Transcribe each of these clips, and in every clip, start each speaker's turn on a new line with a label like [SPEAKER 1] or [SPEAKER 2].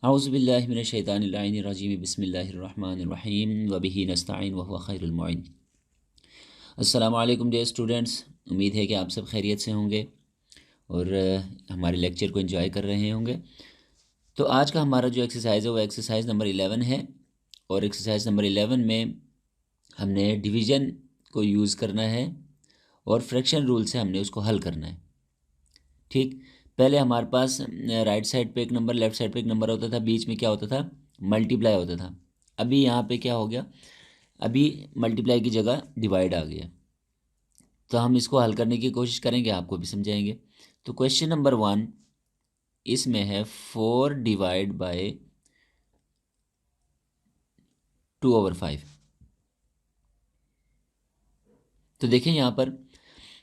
[SPEAKER 1] औज़ुबिल्लाहि मिनश्शैतानिर्रजीम बिस्मिल्लाहिर्रहमानिर्रहीम व बिही नस्तईन व हुवा खैरुल मुईन। अस्सलामु अलैकुम डियर स्टूडेंट्स, उम्मीद है कि आप सब खैरियत से होंगे और हमारे लेक्चर को एंजॉय कर रहे होंगे। तो आज का हमारा जो एक्सरसाइज है वो एक्सरसाइज नंबर 11 है और एक्सरसाइज नंबर 11 में हमने डिवीज़न को यूज़ करना है और फ्रैक्शन रूल से हमने उसको हल करना है। ठीक, पहले हमारे पास राइट साइड पे एक नंबर, लेफ्ट साइड पे एक नंबर होता था, बीच में क्या होता था, मल्टीप्लाई होता था। अभी यहाँ पे क्या हो गया, अभी मल्टीप्लाई की जगह डिवाइड आ गया। तो हम इसको हल करने की कोशिश करेंगे, आपको भी समझाएंगे। तो क्वेश्चन नंबर 1 इसमें है 4 डिवाइड बाय 2/5। तो देखें यहाँ पर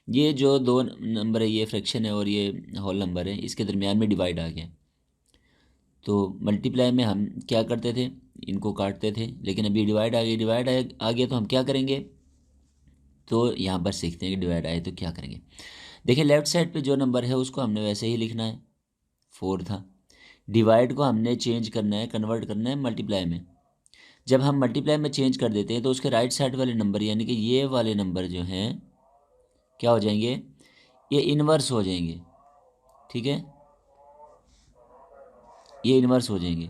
[SPEAKER 1] ये जो दो नंबर है, ये फ्रैक्शन है और ये होल नंबर है, इसके दरमियान में डिवाइड आ गया। तो मल्टीप्लाई में हम क्या करते थे, इनको काटते थे, लेकिन अभी डिवाइड आ गई, आ गया तो हम क्या करेंगे। तो यहाँ पर सीखते हैं कि डिवाइड आए तो क्या करेंगे। देखिए लेफ्ट साइड पे जो नंबर है उसको हमने वैसे ही लिखना है, 4 था। डिवाइड को हमने चेंज करना है, कन्वर्ट करना है मल्टीप्लाई में। जब हम मल्टीप्लाई में चेंज कर देते हैं तो उसके राइट साइड वाले नंबर यानी कि ये वाले नंबर जो हैं क्या हो जाएंगे, ये इन्वर्स हो जाएंगे। ठीक है, ये इन्वर्स हो जाएंगे।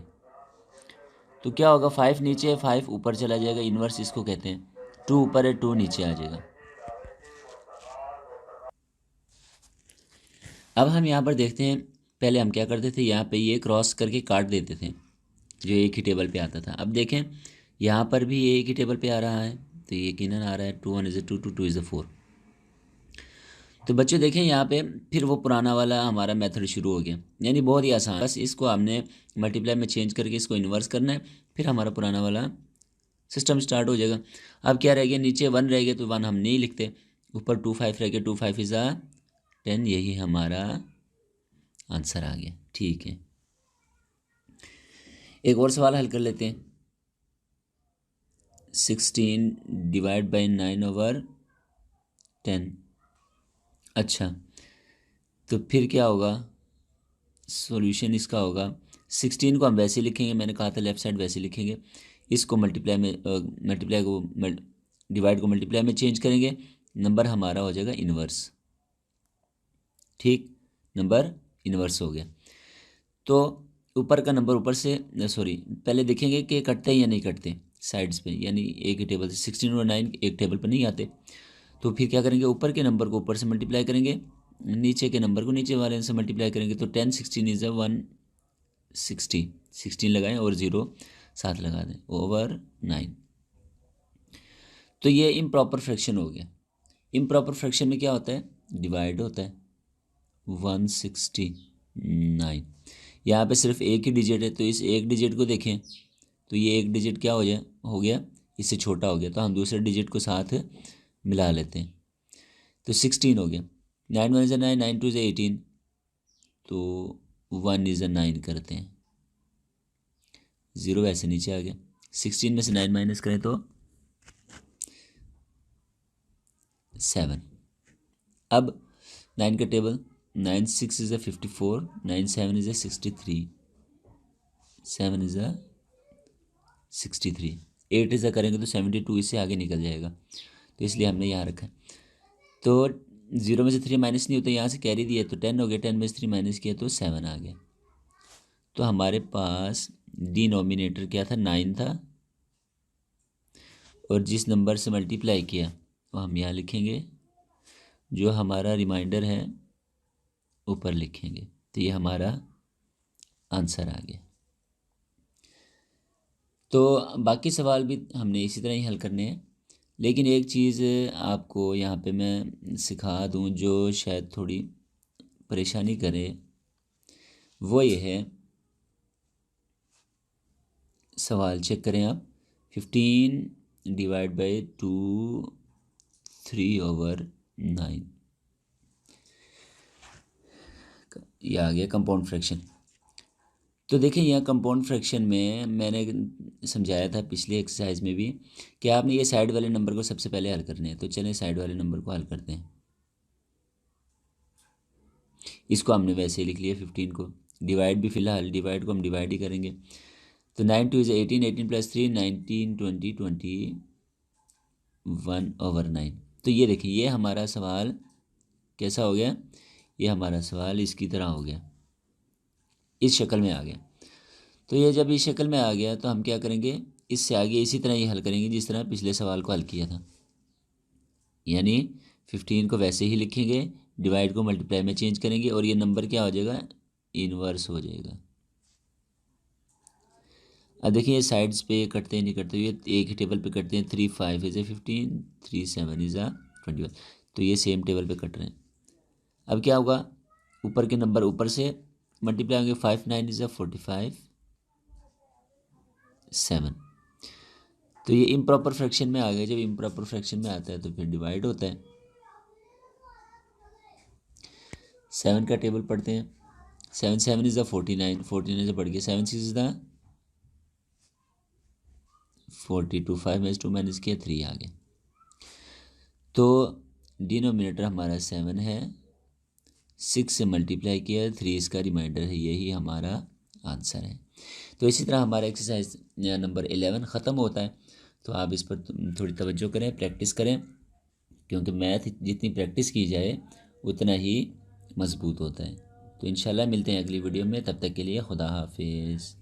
[SPEAKER 1] तो क्या होगा, 5 नीचे है, 5 ऊपर चला जाएगा, इन्वर्स इसको कहते हैं। 2 ऊपर है, 2 नीचे आ जाएगा। अब हम यहाँ पर देखते हैं, पहले हम क्या करते थे, यहाँ पे ये क्रॉस करके काट देते थे जो एक ही टेबल पे आता था। अब देखें यहाँ पर भी ये एक ही टेबल पे आ रहा है, तो ये यकीनन आ रहा है 2 1 = 2 2 2 = 4। तो बच्चे देखें यहाँ पे फिर वो पुराना वाला हमारा मेथड शुरू हो गया, यानी बहुत ही आसान। बस इसको हमने मल्टीप्लाई में चेंज करके इसको इन्वर्स करना है, फिर हमारा पुराना वाला सिस्टम स्टार्ट हो जाएगा। अब क्या रह गया, नीचे 1 रह गया तो 1 हम नहीं लिखते, ऊपर 2 5 रह गया, 2 5 = 10, यही हमारा आंसर आ गया। ठीक है, एक और सवाल हल कर लेते हैं। 16 डिवाइड बाई 9/10। अच्छा, तो फिर क्या होगा, सॉल्यूशन इसका होगा 16 को हम वैसे लिखेंगे, मैंने कहा था लेफ्ट साइड वैसे लिखेंगे। इसको मल्टीप्लाई में डिवाइड को मल्टीप्लाई में चेंज करेंगे, नंबर हमारा हो जाएगा इन्वर्स। ठीक, नंबर इन्वर्स हो गया। तो ऊपर का नंबर ऊपर से सॉरी पहले देखेंगे कि कटते हैं या नहीं कटते साइड्स पे, यानी एक ही टेबल से 16 और 9 एक टेबल पर नहीं आते। तो फिर क्या करेंगे, ऊपर के नंबर को ऊपर से मल्टीप्लाई करेंगे, नीचे के नंबर को नीचे वाले से मल्टीप्लाई करेंगे। तो 10 16 = 160, 16 लगाएं और 0 साथ लगा दें, ओवर 9। तो ये इम्प्रॉपर फ्रैक्शन हो गया। इम्प्रॉपर फ्रैक्शन में क्या होता है, डिवाइड होता है 169। यहाँ पे सिर्फ एक ही डिजिट है, तो इस एक डिजिट को देखें तो ये एक डिजिट क्या हो गया, इससे छोटा हो गया, तो हम दूसरे डिजिट को साथ मिला लेते हैं। तो 16 हो गया, 9 1 = 9, 9 2 = 18, तो 1 = 9 करते हैं, 0 वैसे नीचे आ गया। 16 में से 9 माइनस करें तो 7। अब 9 का टेबल, 9 6 = 54, 9 7 = 63, 7 = 63, 8 ऐसा करेंगे तो 72 इससे आगे निकल जाएगा, तो इसलिए हमने यहाँ रखा। तो 0 में से 3 माइनस नहीं होता, यहाँ से कैरी दिया तो 10 हो गया, 10 में से 3 माइनस किया तो 7 आ गया। तो हमारे पास डिनोमिनेटर क्या था, 9 था, और जिस नंबर से मल्टीप्लाई किया वो हम यहाँ लिखेंगे, जो हमारा रिमाइंडर है ऊपर लिखेंगे। तो ये हमारा आंसर आ गया। तो बाकी सवाल भी हमने इसी तरह ही हल करने हैं, लेकिन एक चीज़ आपको यहाँ पे मैं सिखा दूँ जो शायद थोड़ी परेशानी करे, वो ये है, सवाल चेक करें आप। 15 डिवाइड बाई 2 3/9, ये आ गया कंपाउंड फ्रैक्शन। तो देखिए यहाँ कंपाउंड फ्रैक्शन में मैंने समझाया था पिछले एक्सरसाइज में भी कि आपने ये साइड वाले नंबर को सबसे पहले हल करने हैं। तो चलें साइड वाले नंबर को हल करते हैं। इसको हमने वैसे ही लिख लिया 15 को, डिवाइड भी फ़िलहाल डिवाइड को हम डिवाइड ही करेंगे। तो 9 2 इज़ 18, 18 + 3 19, 20 21/9। तो ये देखिए, ये हमारा सवाल कैसा हो गया, ये हमारा सवाल इसकी तरह हो गया, इस शक्ल में आ गया। तो ये जब इस शक्ल में आ गया तो हम क्या करेंगे, इससे आगे इसी तरह ये हल करेंगे जिस तरह पिछले सवाल को हल किया था, यानी 15 को वैसे ही लिखेंगे, डिवाइड को मल्टीप्लाई में चेंज करेंगे और ये नंबर क्या हो जाएगा, इनवर्स हो जाएगा। अब देखिए साइड्स पे कटते हैं नहीं कटते, ये एक ही टेबल पे कटते हैं। 3 5 इज़ 15, 3 7 इज़ 21, तो ये सेम टेबल पे कट रहे हैं। अब क्या होगा, ऊपर के नंबर ऊपर से मल्टीप्लाई होंगे। 5 9 इज़ 45 7। तो ये इम्प्रॉपर फ्रैक्शन में आ गया। जब इम्प्रॉपर फ्रैक्शन में आता है तो फिर डिवाइड होता है। 7 का टेबल पढ़ते हैं। 7 7 इज़ 49, 49 से बढ़ गया। 7 6 इज़ 42, 5 में 2 माइनस किया 3 आ गया। तो डिनोमिनेटर हमारा 7 है, 6 से मल्टीप्लाई किया 3 इसका रिमाइंडर है, यही हमारा आंसर है। तो इसी तरह हमारा एक्सरसाइज नंबर 11 ख़त्म होता है। तो आप इस पर थोड़ी तवज्जो करें, प्रैक्टिस करें, क्योंकि मैथ जितनी प्रैक्टिस की जाए उतना ही मज़बूत होता है। तो इंशाल्लाह मिलते हैं अगली वीडियो में, तब तक के लिए खुदा हाफिज़।